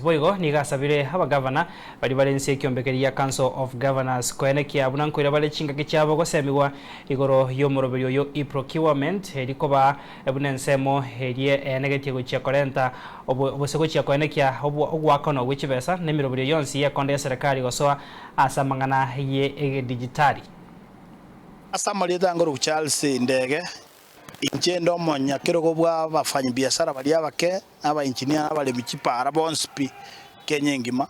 boigo ni gasabire abagavana bari barense kyombekeria Council of Governors koenekia bunankoira bale chinga kichabo gosemigwa igoro yomoroberio yo procurement erikoba ebunensemo erie negative gochia korenta obosego chia koenekia ogwakono gwichibesa nemiroberio yonsi ya konde serikali gosoa asamangana ye digitali asamali tangoro Charles ndege inchendo monya kiroko bwa bafanyi biashara bali abake aba engineer abale michipara bonspi Kenya ngima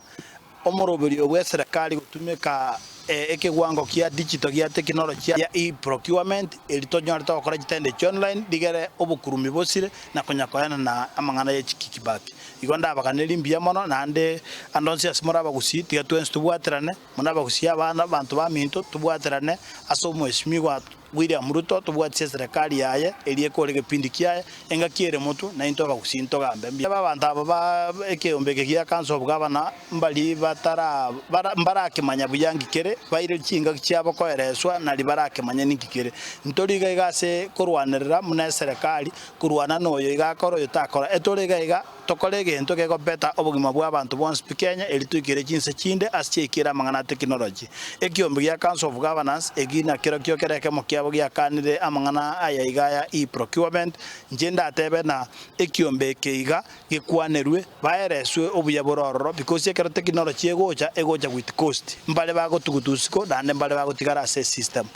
omoroberio bwa serikali gutumika ekegwango kia digital kia technology ya procurement elitonyo gukora gitende online digere obukurumi bosire na konyakoyana na amangana ya chikikibaki igonda abakaneri mbia mono nande andonse asimora bagusi tiga twense tubwaterane mona bagusi abana bantu ba minto tubwaterane aso mweshimigwa William Ruto tubwatse serikali yaye eliye kole gepindi kiaye enga kiere mutu na into bagusinto gambe mbia abantu aba ekeombeke kia Council of Governors mbali batara mbarake manya buyangi kere baire chinga cyabo koereswa na libarake manya nikikere ntoriga igase kurwanirira muna serikali kurwana noyo igakoro yotakora etoriga iga tokolege ento kego beta obugima bwa abantu bonse Kenya elituikire chinse chinde asichekira mangana technology ekiombe kia Council of Governors egina kero kyo kereke mokia ya kanire amangana aya igaya procurement njenda atebe na ekiombe keiga gikwanerwe baereswe obuyabororo because ekero technology egocha with cost mbale bago tugutusiko nande mbale bago tigara system